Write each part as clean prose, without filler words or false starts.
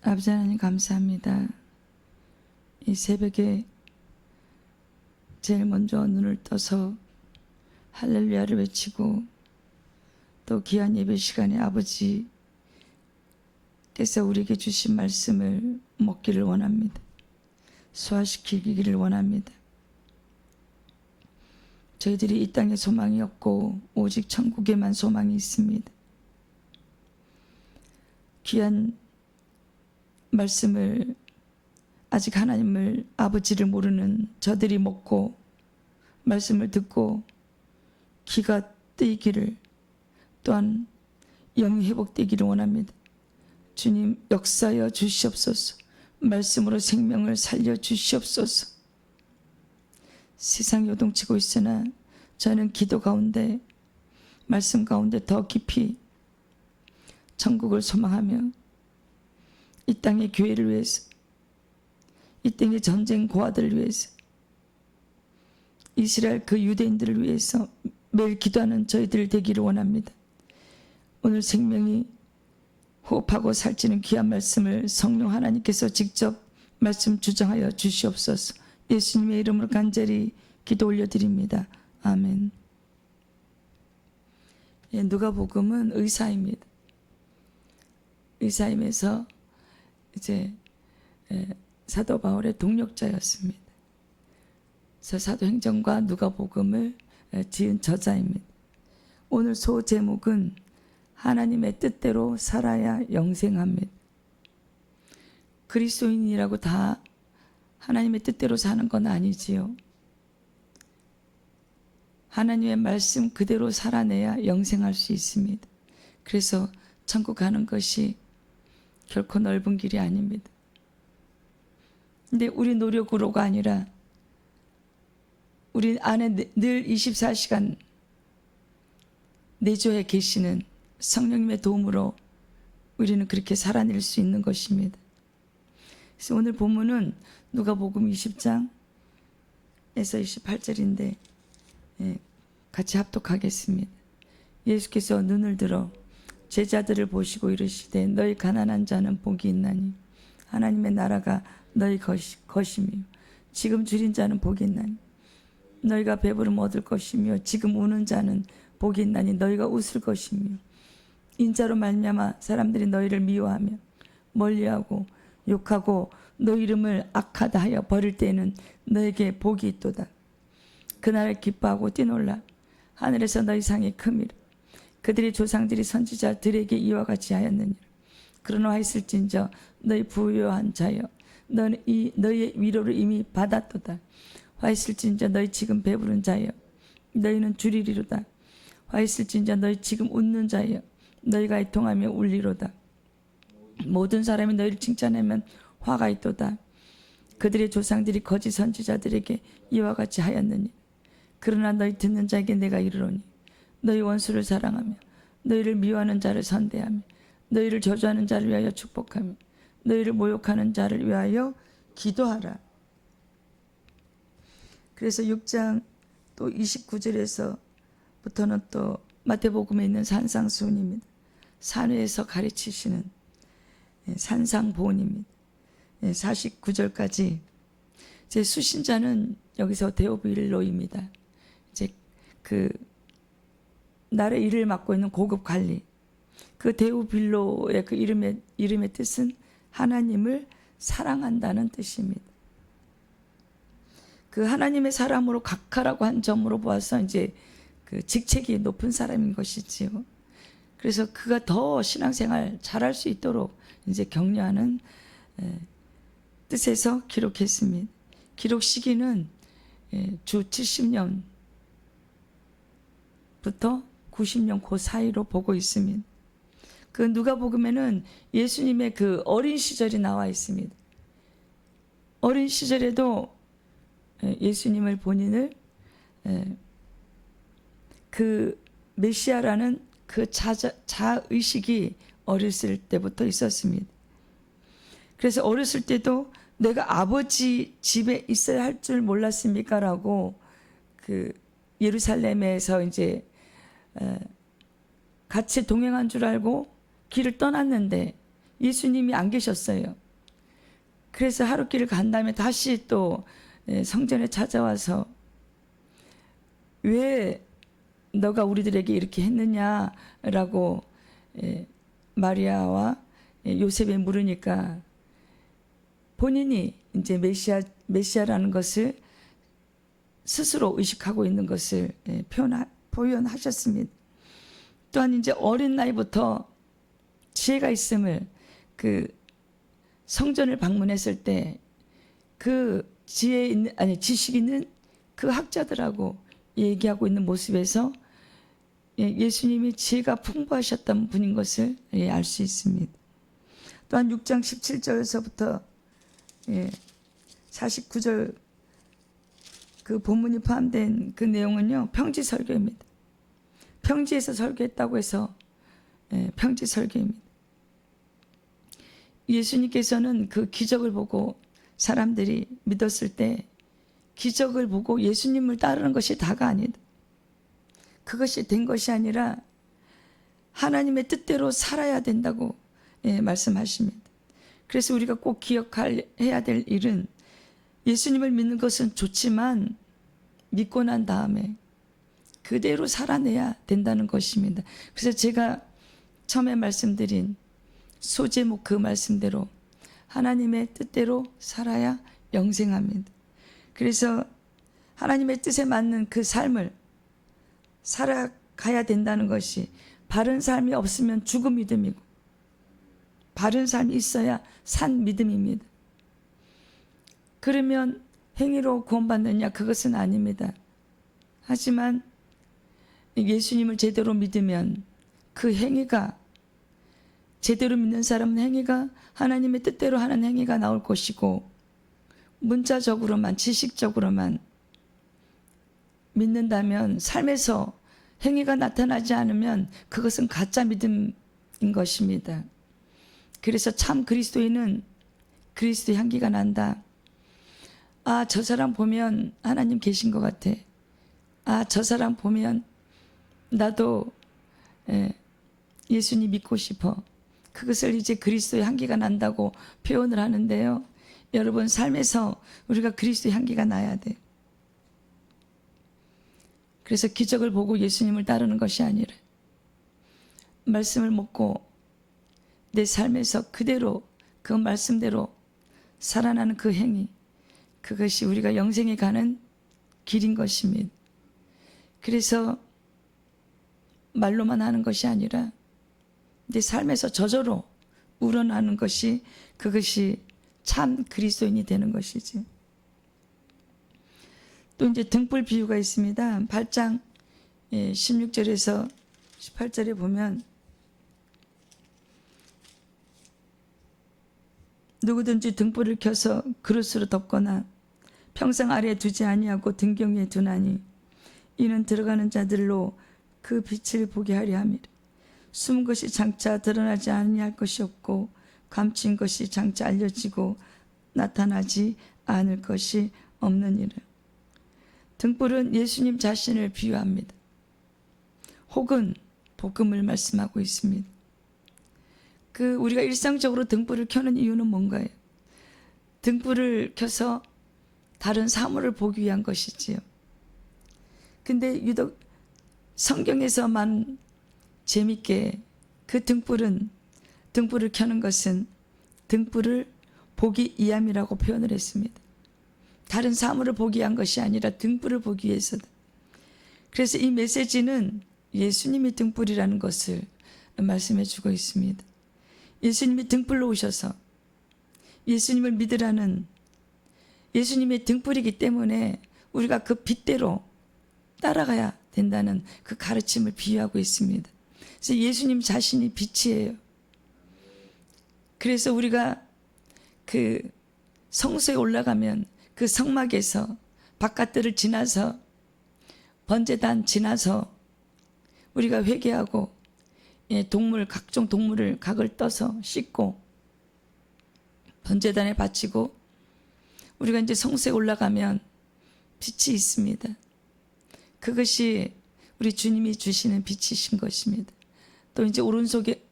아버지 하나님 감사합니다. 이 새벽에 제일 먼저 눈을 떠서 할렐루야를 외치고 또 귀한 예배 시간에 아버지께서 우리에게 주신 말씀을 먹기를 원합니다. 소화시키기를 원합니다. 저희들이 이 땅에 소망이 없고 오직 천국에만 소망이 있습니다. 귀한 말씀을 아직 하나님을 아버지를 모르는 저들이 먹고 말씀을 듣고 귀가 뜨이기를, 또한 영이 회복되기를 원합니다. 주님 역사하여 주시옵소서. 말씀으로 생명을 살려 주시옵소서. 세상 요동치고 있으나 저는 기도 가운데, 말씀 가운데 더 깊이 천국을 소망하며 이 땅의 교회를 위해서, 이 땅의 전쟁 고아들을 위해서, 이스라엘 그 유대인들을 위해서 매일 기도하는 저희들 되기를 원합니다. 오늘 생명이 호흡하고 살찌는 귀한 말씀을 성령 하나님께서 직접 말씀 주장하여 주시옵소서. 예수님의 이름으로 간절히 기도 올려드립니다. 아멘. 누가복음은 의사입니다. 의사임에서 이제 사도 바울의 동력자였습니다. 그래서 사도행전과 누가복음을 지은 저자입니다. 오늘 소제목은 하나님의 뜻대로 살아야 영생합니다. 그리스도인이라고 다 하나님의 뜻대로 사는 건 아니지요. 하나님의 말씀 그대로 살아내야 영생할 수 있습니다. 그래서 천국 가는 것이 결코 넓은 길이 아닙니다. 근데 우리 노력으로가 아니라 우리 안에 늘 24시간 내주에 계시는 성령님의 도움으로 우리는 그렇게 살아낼 수 있는 것입니다. 그래서 오늘 본문은 누가복음 20장에서 28절인데 같이 합독하겠습니다. 예수께서 눈을 들어 제자들을 보시고 이르시되 너희 가난한 자는 복이 있나니 하나님의 나라가 너희 것이며 지금 줄인 자는 복이 있나니 너희가 배부름 얻을 것이며 지금 우는 자는 복이 있나니 너희가 웃을 것이며 인자로 말미암아 사람들이 너희를 미워하며 멀리하고 욕하고 너 이름을 악하다 하여 버릴 때에는 너에게 복이 있도다. 그날을 기뻐하고 뛰놀라. 하늘에서 너희 상이 큼이라. 그들의 조상들이 선지자들에게 이와 같이 하였느니라. 그러나 하였을진저 너희 부유한 자여 너희의 위로를 이미 받았도다. 화있을진저 너희 지금 배부른 자여 너희는 주리리로다. 화있을진저 너희 지금 웃는 자여 너희가 애통하며 울리로다. 모든 사람이 너희를 칭찬하면 화가 있도다. 그들의 조상들이 거짓 선지자들에게 이와 같이 하였느니 그러나 너희 듣는 자에게 내가 이르노니 너희 원수를 사랑하며 너희를 미워하는 자를 선대하며 너희를 저주하는 자를 위하여 축복하며 너희를 모욕하는 자를 위하여 기도하라. 그래서 6장 또 29절에서부터는 또 마태복음에 있는 산상수훈입니다. 산 위에서 가르치시는 산상보훈입니다. 49절까지 제 수신자는 여기서 데오빌로입니다. 이제 그 나라의 일을 맡고 있는 고급 관리, 그 데오빌로의 그 이름의 뜻은 하나님을 사랑한다는 뜻입니다. 그 하나님의 사람으로 각하라고 한 점으로 보아서 이제 그 직책이 높은 사람인 것이지요. 그래서 그가 더 신앙생활 잘할 수 있도록 이제 격려하는 뜻에서 기록했습니다. 기록 시기는 주 70년부터 90년 그 사이로 보고 있습니다. 그 누가복음에는 예수님의 그 어린 시절이 나와 있습니다. 어린 시절에도 예수님을 본인을 그 메시아라는 그 자의식이 어렸을 때부터 있었습니다. 그래서 어렸을 때도 내가 아버지 집에 있어야 할 줄 몰랐습니까? 라고 그 예루살렘에서 이제 같이 동행한 줄 알고 길을 떠났는데 예수님이 안 계셨어요. 그래서 하루길을 간 다음에 다시 또 성전에 찾아와서 왜 너가 우리들에게 이렇게 했느냐라고 마리아와 요셉이 물으니까 본인이 이제 메시아라는 것을 스스로 의식하고 있는 것을 표현하셨습니다. 또한 이제 어린 나이부터 지혜가 있음을 그 성전을 방문했을 때 그 지혜 있는 지식 있는 그 학자들하고 얘기하고 있는 모습에서 예수님이 지혜가 풍부하셨던 분인 것을 알 수 있습니다. 또한 6장 17절에서부터 49절 그 본문이 포함된 그 내용은요, 평지 설교입니다. 평지에서 설교했다고 해서 평지 설교입니다. 예수님께서는 그 기적을 보고 사람들이 믿었을 때 기적을 보고 예수님을 따르는 것이 다가 아니다. 그것이 된 것이 아니라 하나님의 뜻대로 살아야 된다고 말씀하십니다. 그래서 우리가 꼭 기억해야 될 일은 예수님을 믿는 것은 좋지만 믿고 난 다음에 그대로 살아내야 된다는 것입니다. 그래서 제가 처음에 말씀드린 소제목 그 말씀대로 하나님의 뜻대로 살아야 영생합니다. 그래서 하나님의 뜻에 맞는 그 삶을 살아가야 된다는 것이 바른 삶이 없으면 죽은 믿음이고 바른 삶이 있어야 산 믿음입니다. 그러면 행위로 구원받느냐? 그것은 아닙니다. 하지만 예수님을 제대로 믿으면 그 행위가 제대로 믿는 사람은 행위가 하나님의 뜻대로 하는 행위가 나올 것이고 문자적으로만 지식적으로만 믿는다면 삶에서 행위가 나타나지 않으면 그것은 가짜 믿음인 것입니다. 그래서 참 그리스도인은 그리스도의 향기가 난다. 아, 저 사람 보면 하나님 계신 것 같아. 아, 저 사람 보면 나도 예수님 믿고 싶어. 그것을 이제 그리스도의 향기가 난다고 표현을 하는데요. 여러분, 삶에서 우리가 그리스도의 향기가 나야 돼. 그래서 기적을 보고 예수님을 따르는 것이 아니라 말씀을 먹고 내 삶에서 그대로 그 말씀대로 살아나는 그 행위, 그것이 우리가 영생에 가는 길인 것입니다. 그래서 말로만 하는 것이 아니라 내 삶에서 저절로 우러나는 것이 그것이 참 그리스도인이 되는 것이지. 또 이제 등불 비유가 있습니다. 8장 16절에서 18절에 보면 누구든지 등불을 켜서 그릇으로 덮거나 평상 아래에 두지 아니하고 등경 위에 두나니 이는 들어가는 자들로 그 빛을 보게 하려 함이라. 숨은 것이 장차 드러나지 아니할 것이 없고 감춘 것이 장차 알려지고 나타나지 않을 것이 없느니라. 등불은 예수님 자신을 비유합니다. 혹은 복음을 말씀하고 있습니다. 우리가 일상적으로 등불을 켜는 이유는 뭔가요? 등불을 켜서 다른 사물을 보기 위한 것이지요. 근데 유독 성경에서만 재밌게 그 등불을 켜는 것은 등불을 보기 위함이라고 표현을 했습니다. 다른 사물을 보기 위한 것이 아니라 등불을 보기 위해서다. 그래서 이 메시지는 예수님이 등불이라는 것을 말씀해 주고 있습니다. 예수님이 등불로 오셔서 예수님을 믿으라는 예수님의 등불이기 때문에 우리가 그 빛대로 따라가야 된다는 그 가르침을 비유하고 있습니다. 그래서 예수님 자신이 빛이에요. 그래서 우리가 그 성소에 올라가면 그 성막에서 바깥들을 지나서 번제단 지나서 우리가 회개하고 각종 동물을 각을 떠서 씻고 번제단에 바치고 우리가 이제 성소에 올라가면 빛이 있습니다. 그것이 우리 주님이 주시는 빛이신 것입니다. 또 이제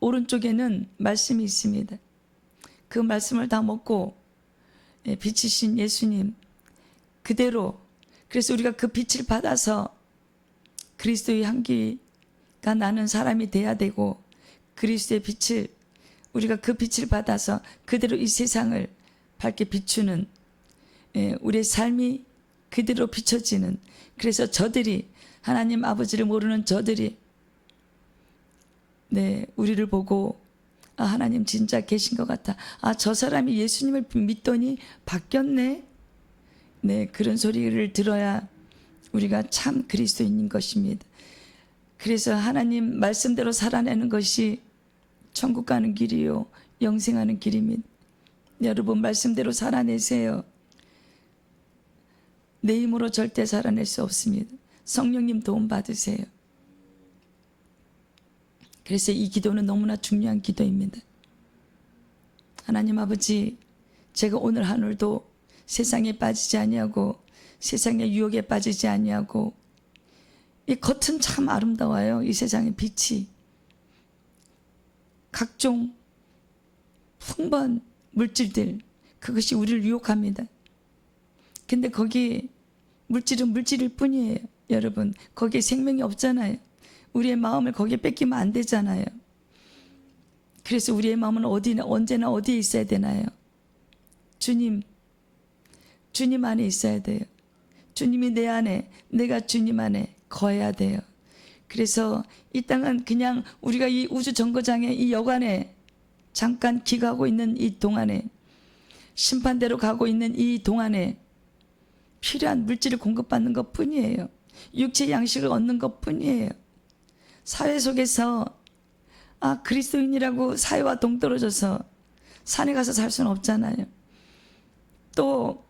오른쪽에는 말씀이 있습니다. 그 말씀을 다 먹고 빛이신 예수님 그대로, 그래서 우리가 그 빛을 받아서 그리스도의 향기가 나는 사람이 돼야 되고, 그리스도의 빛을, 우리가 그 빛을 받아서 그대로 이 세상을 밝게 비추는, 우리의 삶이 그대로 비춰지는, 그래서 저들이, 하나님 아버지를 모르는 저들이 우리를 보고 아, 하나님 진짜 계신 것 같아, 아, 저 사람이 예수님을 믿더니 바뀌었네, 그런 소리를 들어야 우리가 참 그리스도인인 것입니다. 그래서 하나님 말씀대로 살아내는 것이 천국 가는 길이요 영생하는 길입니다. 여러분 말씀대로 살아내세요. 내 힘으로 절대 살아낼 수 없습니다. 성령님 도움 받으세요. 그래서 이 기도는 너무나 중요한 기도입니다. 하나님 아버지, 제가 오늘 하늘도 세상에 빠지지 아니하고 세상의 유혹에 빠지지 아니하고, 이 겉은 참 아름다워요. 이 세상의 빛이 각종 풍부한 물질들, 그것이 우리를 유혹합니다. 근데 거기 물질은 물질일 뿐이에요. 여러분 거기에 생명이 없잖아요. 우리의 마음을 거기에 뺏기면 안 되잖아요. 그래서 우리의 마음은 언제나 어디에 있어야 되나요? 주님 안에 있어야 돼요. 주님이 내 안에, 내가 주님 안에 거해야 돼요. 그래서 이 땅은 그냥 우리가 이 우주 정거장의 이 여관에 잠깐 기가하고 있는 이 동안에, 심판대로 가고 있는 이 동안에 필요한 물질을 공급받는 것 뿐이에요. 육체 양식을 얻는 것 뿐이에요. 사회 속에서 그리스도인이라고 사회와 동떨어져서 산에 가서 살 수는 없잖아요. 또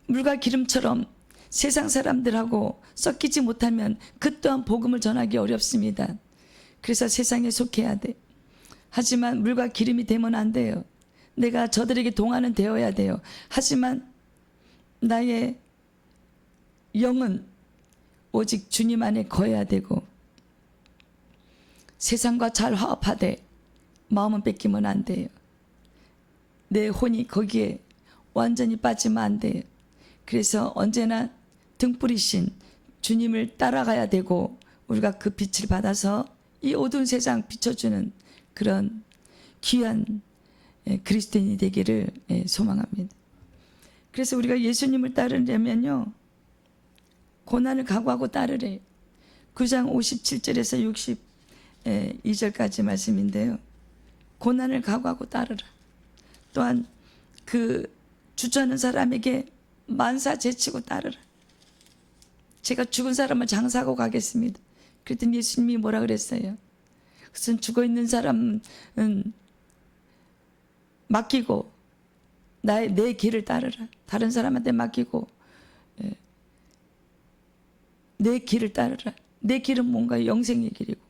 물과 기름처럼 세상 사람들하고 섞이지 못하면 그 또한 복음을 전하기 어렵습니다. 그래서 세상에 속해야 돼. 하지만 물과 기름이 되면 안 돼요. 내가 저들에게 동화는 되어야 돼요. 하지만 나의 영은 오직 주님 안에 거해야 되고, 세상과 잘 화합하되 마음은 뺏기면 안 돼요. 내 혼이 거기에 완전히 빠지면 안 돼요. 그래서 언제나 등불이신 주님을 따라가야 되고, 우리가 그 빛을 받아서 이 어두운 세상 비춰주는 그런 귀한 그리스도인이 되기를 소망합니다. 그래서 우리가 예수님을 따르려면요, 고난을 각오하고 따르래. 9장 57절에서 62절까지 말씀인데요, 고난을 각오하고 따르라. 또한 그 주저하는 사람에게 만사 제치고 따르라. 제가 죽은 사람을 장사하고 가겠습니다. 그랬더니 예수님이 뭐라 그랬어요? 그것은 죽어있는 사람은 맡기고 내 길을 따르라. 다른 사람한테 맡기고 내 길을 따르라. 내 길은 뭔가 영생의 길이고,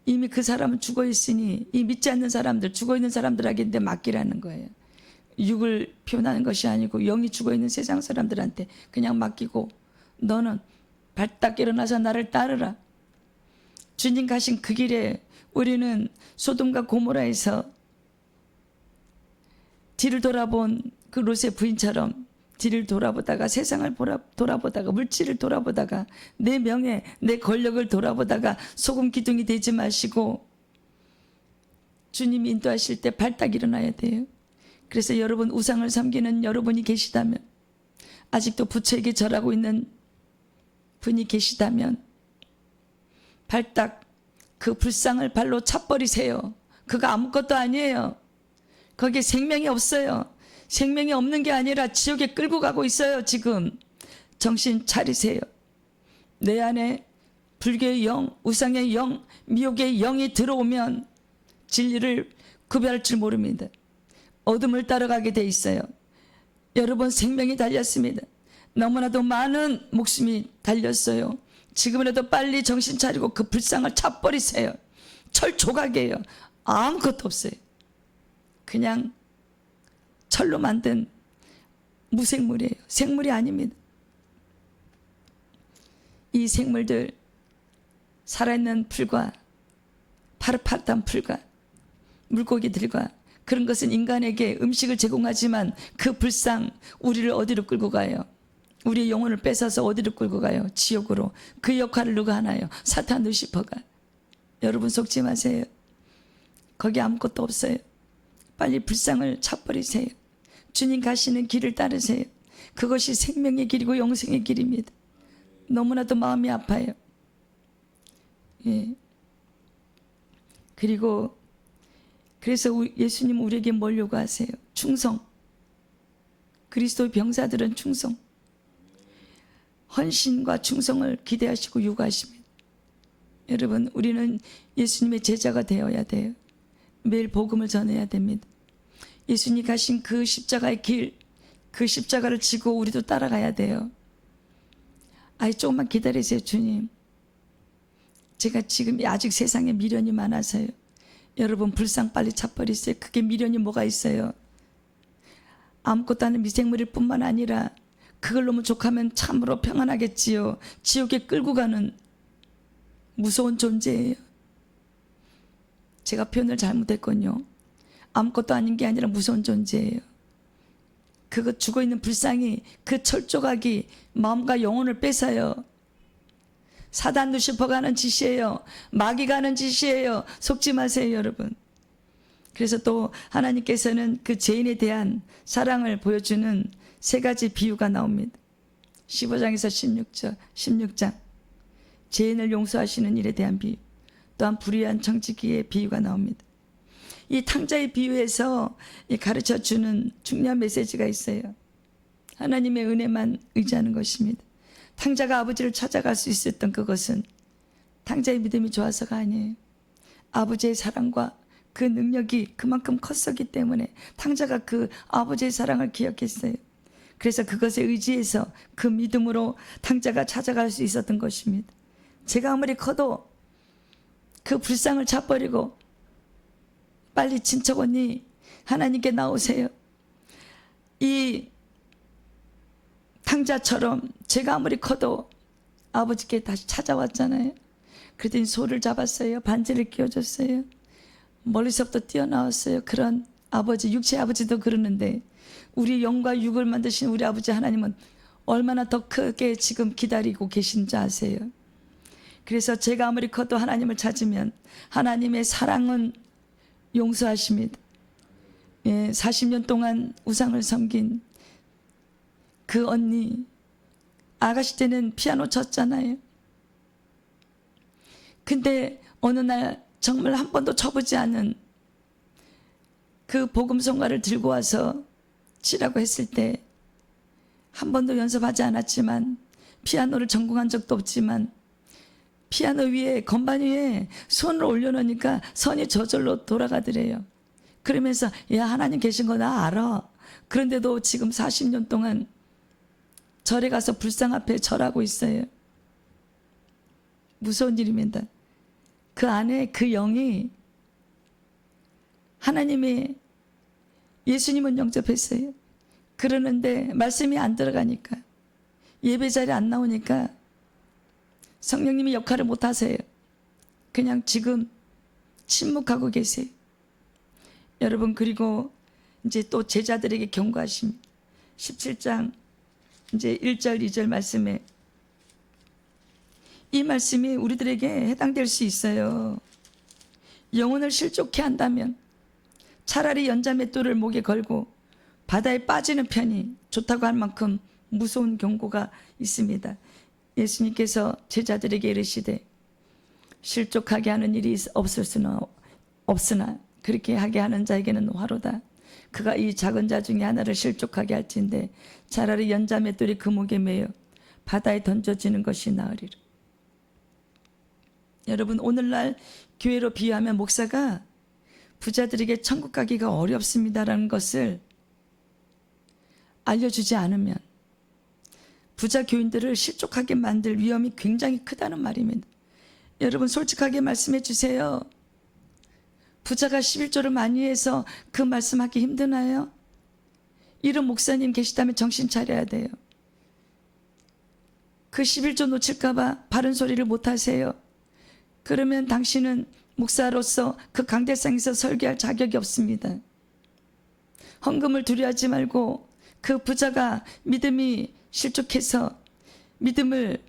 이미 그 사람은 죽어있으니 이 믿지 않는 사람들, 죽어있는 사람들에게 맡기라는 거예요. 육을 표현하는 것이 아니고 영이 죽어있는 세상 사람들한테 그냥 맡기고, 너는 발딱 일어나서 나를 따르라. 주님 가신 그 길에 우리는 소돔과 고모라에서 뒤를 돌아본 그 롯의 부인처럼 뒤를 돌아보다가, 세상을 돌아보다가, 물질을 돌아보다가, 내 명예, 내 권력을 돌아보다가 소금 기둥이 되지 마시고 주님이 인도하실 때 발딱 일어나야 돼요. 그래서 여러분 우상을 섬기는 여러분이 계시다면, 아직도 부처에게 절하고 있는 분이 계시다면 발딱 그 불상을 발로 차버리세요. 그거 아무것도 아니에요. 거기에 생명이 없어요. 생명이 없는 게 아니라 지옥에 끌고 가고 있어요. 지금 정신 차리세요. 내 안에 불교의 영, 우상의 영, 미혹의 영이 들어오면 진리를 구별할 줄 모릅니다. 어둠을 따라가게 돼 있어요. 여러분 생명이 달렸습니다. 너무나도 많은 목숨이 달렸어요. 지금이라도 빨리 정신 차리고 그 불상을 차버리세요. 철 조각이에요. 아무것도 없어요. 그냥 철로 만든 무생물이에요. 생물이 아닙니다. 이 생물들, 살아있는 풀과 파릇파릇한 풀과 물고기들과 그런 것은 인간에게 음식을 제공하지만 그 불상 우리를 어디로 끌고 가요? 우리의 영혼을 뺏어서 어디로 끌고 가요? 지옥으로. 그 역할을 누가 하나요? 사탄 루시퍼가. 여러분 속지 마세요. 거기 아무것도 없어요. 빨리 불상을 차버리세요. 주님 가시는 길을 따르세요. 그것이 생명의 길이고 영생의 길입니다. 너무나도 마음이 아파요. 예. 그리고 그래서 예수님 우리에게 뭘 요구하세요? 충성. 그리스도의 병사들은 충성. 헌신과 충성을 기대하시고 요구하십니다. 여러분, 우리는 예수님의 제자가 되어야 돼요. 매일 복음을 전해야 됩니다. 예수님 가신 그 십자가의 길, 그 십자가를 지고 우리도 따라가야 돼요. 아이, 조금만 기다리세요, 주님. 제가 지금 아직 세상에 미련이 많아서요. 여러분, 불상 빨리 차버리세요. 그게 미련이 뭐가 있어요? 아무것도 아닌 미생물일 뿐만 아니라 그걸로만 족하면 참으로 평안하겠지요. 지옥에 끌고 가는 무서운 존재예요. 제가 표현을 잘못했군요. 아무것도 아닌 게 아니라 무서운 존재예요. 그거 죽어있는 불상이, 그 철조각이 마음과 영혼을 뺏어요. 사단 루시퍼가 하는 짓이에요. 마귀가 하는 짓이에요. 속지 마세요, 여러분. 그래서 또 하나님께서는 그 죄인에 대한 사랑을 보여주는 세 가지 비유가 나옵니다. 15장에서 16장 죄인을 용서하시는 일에 대한 비유, 또한 불의한 청지기의 비유가 나옵니다. 이 탕자의 비유에서 가르쳐주는 중요한 메시지가 있어요. 하나님의 은혜만 의지하는 것입니다. 탕자가 아버지를 찾아갈 수 있었던 그것은 탕자의 믿음이 좋아서가 아니에요. 아버지의 사랑과 그 능력이 그만큼 컸었기 때문에 탕자가 그 아버지의 사랑을 기억했어요. 그래서 그것에 의지해서 그 믿음으로 탕자가 찾아갈 수 있었던 것입니다. 제가 아무리 커도 그 불상을 차버리고 빨리 친척 언니 하나님께 나오세요. 이 탕자처럼 제가 아무리 커도 아버지께 다시 찾아왔잖아요. 그랬더니 소를 잡았어요. 반지를 끼워줬어요. 멀리서부터 뛰어나왔어요. 그런 아버지, 육체의 아버지도 그러는데 우리 영과 육을 만드신 우리 아버지 하나님은 얼마나 더 크게 지금 기다리고 계신지 아세요? 그래서 제가 아무리 커도 하나님을 찾으면 하나님의 사랑은 용서하십니다. 40년 동안 우상을 섬긴 그 언니, 아가씨 때는 피아노 쳤잖아요. 근데 어느 날 정말 한 번도 쳐보지 않은 그 복음성가를 들고 와서 치라고 했을 때 한 번도 연습하지 않았지만 피아노를 전공한 적도 없지만 피아노 위에, 건반 위에 손을 올려놓으니까 선이 저절로 돌아가더래요. 그러면서 야, 하나님 계신 거 나 알아. 그런데도 지금 40년 동안 절에 가서 불상 앞에 절하고 있어요. 무서운 일입니다. 그 안에 그 영이 하나님의 예수님은 영접했어요. 그러는데 말씀이 안 들어가니까, 예배 자리에 안 나오니까 성령님이 역할을 못 하세요. 그냥 지금 침묵하고 계세요. 여러분, 그리고 이제 또 제자들에게 경고하십니다. 17장 이제 1절 2절 말씀에 이 말씀이 우리들에게 해당될 수 있어요. 영혼을 실족해 한다면 차라리 연자맷돌을 목에 걸고 바다에 빠지는 편이 좋다고 할 만큼 무서운 경고가 있습니다. 예수님께서 제자들에게 이르시되 실족하게 하는 일이 없으나 그렇게 하게 하는 자에게는 화로다. 그가 이 작은 자 중에 하나를 실족하게 할진대 차라리 연자맷돌이 그 목에 매여 바다에 던져지는 것이 나으리라. 여러분, 오늘날 교회로 비유하면 목사가 부자들에게 천국 가기가 어렵습니다라는 것을 알려주지 않으면 부자 교인들을 실족하게 만들 위험이 굉장히 크다는 말입니다. 여러분, 솔직하게 말씀해 주세요. 부자가 11조를 많이 해서 그 말씀하기 힘드나요? 이런 목사님 계시다면 정신 차려야 돼요. 그 11조 놓칠까 봐 바른 소리를 못 하세요. 그러면 당신은 목사로서 그 강대상에서 설교할 자격이 없습니다. 헌금을 두려워하지 말고 그 부자가 믿음이 실족해서 믿음을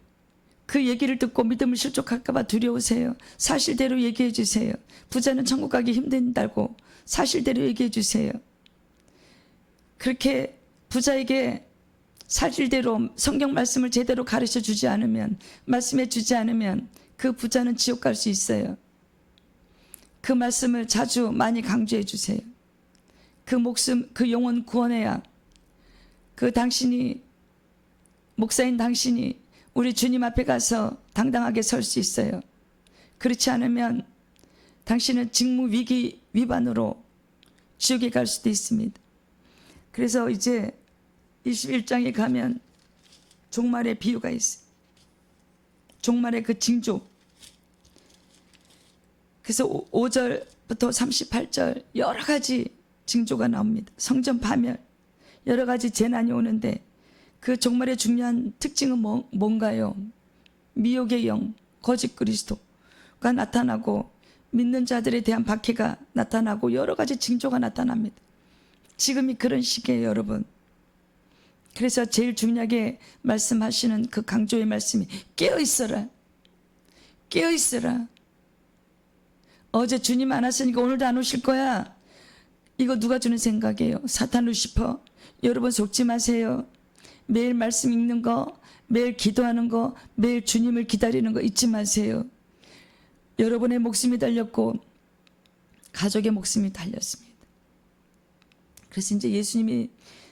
그 얘기를 듣고 믿음을 실족할까 봐 두려우세요. 사실대로 얘기해 주세요. 부자는 천국 가기 힘든다고 사실대로 얘기해 주세요. 그렇게 부자에게 사실대로 성경 말씀을 제대로 가르쳐 주지 않으면, 말씀해 주지 않으면 그 부자는 지옥 갈 수 있어요. 그 말씀을 자주 많이 강조해 주세요. 그 목숨, 그 영혼 구원해야 그 당신이, 목사인 당신이 우리 주님 앞에 가서 당당하게 설 수 있어요. 그렇지 않으면 당신은 직무위기 위반으로 지옥에 갈 수도 있습니다. 그래서 이제 21장에 가면 종말의 비유가 있어요. 종말의 그 징조. 그래서 5절부터 38절 여러 가지 징조가 나옵니다. 성전 파멸, 여러 가지 재난이 오는데 그 종말의 중요한 특징은 뭔가요? 미혹의 영, 거짓 그리스도가 나타나고 믿는 자들에 대한 박해가 나타나고 여러 가지 징조가 나타납니다. 지금이 그런 시기예요, 여러분. 그래서 제일 중요하게 말씀하시는 그 강조의 말씀이 깨어있어라. 깨어있어라. 어제 주님 안 왔으니까 오늘도 안 오실 거야. 이거 누가 주는 생각이에요? 사탄 루시퍼. 여러분 속지 마세요. 매일 말씀 읽는 거, 매일 기도하는 거, 매일 주님을 기다리는 거 잊지 마세요. 여러분의 목숨이 달렸고 가족의 목숨이 달렸습니다. 그래서 이제 예수님이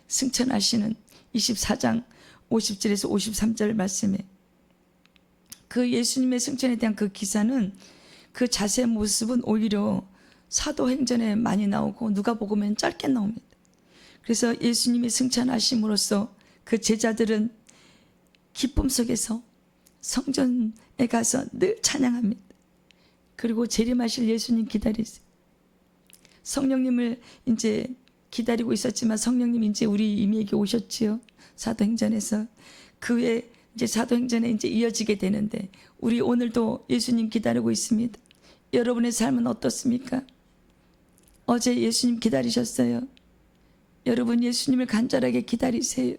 승천하시는 24장 50절에서 53절 말씀에 그 예수님의 승천에 대한 그 기사는 그 자세의 모습은 오히려 사도행전에 많이 나오고 누가복음에는 짧게 나옵니다. 그래서 예수님이 승천하심으로써 그 제자들은 기쁨 속에서 성전에 가서 늘 찬양합니다. 그리고 재림하실 예수님 기다리세요. 성령님을 이제 기다리고 있었지만 성령님 이제 우리 이미에게 오셨지요. 사도행전에서 그 후에 이제 사도행전에 이제 이어지게 되는데 우리 오늘도 예수님 기다리고 있습니다. 여러분의 삶은 어떻습니까? 어제 예수님 기다리셨어요. 여러분 예수님을 간절하게 기다리세요.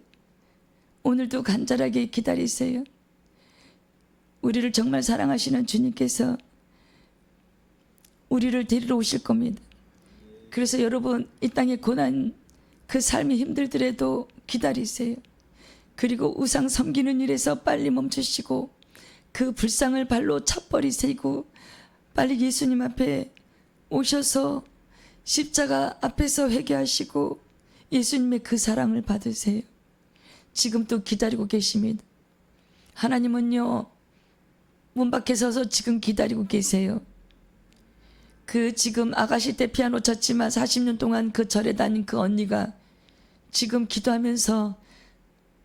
오늘도 간절하게 기다리세요. 우리를 정말 사랑하시는 주님께서 우리를 데리러 오실 겁니다. 그래서 여러분 이 땅의 고난, 그 삶이 힘들더라도 기다리세요. 그리고 우상 섬기는 일에서 빨리 멈추시고 그 불상을 발로 차버리시고 빨리 예수님 앞에 오셔서 십자가 앞에서 회개하시고 예수님의 그 사랑을 받으세요. 지금 또 기다리고 계십니다. 하나님은요 문 밖에 서서 지금 기다리고 계세요. 그 지금 아가씨 때 피아노 쳤지만 40년 동안 그 절에 다닌 그 언니가 지금 기도하면서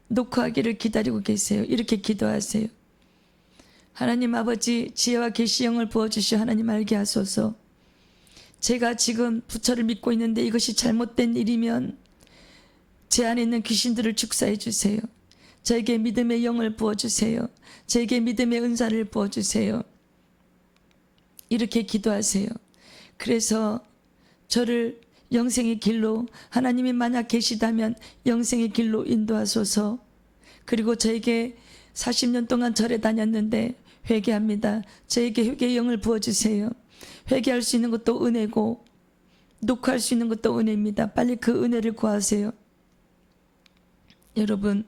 녹화하기를 기다리고 계세요. 이렇게 기도하세요. 하나님 아버지, 지혜와 계시 영을 부어주시어 하나님 알게 하소서. 제가 지금 부처를 믿고 있는데 이것이 잘못된 일이면 제 안에 있는 귀신들을 축사해 주세요. 저에게 믿음의 영을 부어주세요. 저에게 믿음의 은사를 부어주세요. 이렇게 기도하세요. 그래서 저를 영생의 길로, 하나님이 만약 계시다면 영생의 길로 인도하소서. 그리고 저에게 40년 동안 절에 다녔는데 회개합니다. 저에게 회개의 영을 부어주세요. 회개할 수 있는 것도 은혜고 녹화할 수 있는 것도 은혜입니다. 빨리 그 은혜를 구하세요. 여러분,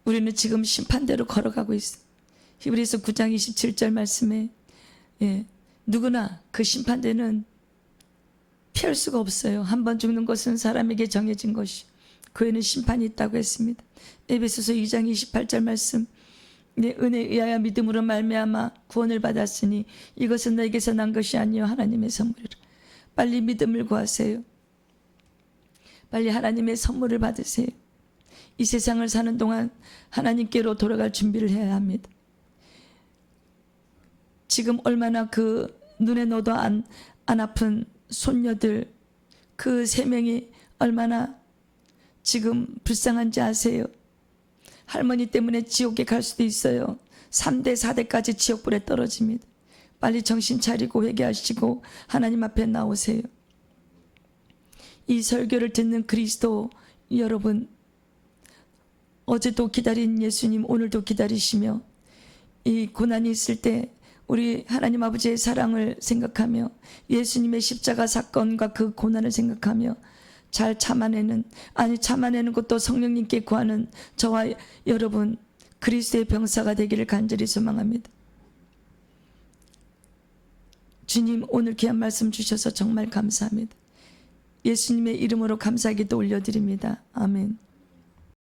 우리는 지금 심판대로 걸어가고 있어요. 히브리서 9장 27절 말씀에 누구나 그 심판대는 피할 수가 없어요. 한 번 죽는 것은 사람에게 정해진 것이, 그 외에는 심판이 있다고 했습니다. 에베소서 2장 28절 말씀, 내 은혜에 의하여 믿음으로 말미암아 구원을 받았으니 이것은 너에게서 난 것이 아니요 하나님의 선물이라. 빨리 믿음을 구하세요. 빨리 하나님의 선물을 받으세요. 이 세상을 사는 동안 하나님께로 돌아갈 준비를 해야 합니다. 지금 얼마나 그 눈에 넣어도 안 아픈 손녀들 그 3명이 얼마나 지금 불쌍한지 아세요? 할머니 때문에 지옥에 갈 수도 있어요. 3대 4대까지 지옥불에 떨어집니다. 빨리 정신 차리고 회개하시고 하나님 앞에 나오세요. 이 설교를 듣는 그리스도 여러분, 어제도 기다린 예수님 오늘도 기다리시며 이 고난이 있을 때 우리 하나님 아버지의 사랑을 생각하며 예수님의 십자가 사건과 그 고난을 생각하며 잘 참아내는, 아니 참아내는 것도 성령님께 구하는 저와 여러분 그리스도의 병사가 되기를 간절히 소망합니다. 주님, 오늘 귀한 말씀 주셔서 정말 감사합니다. 예수님의 이름으로 감사기도 올려드립니다. 아멘.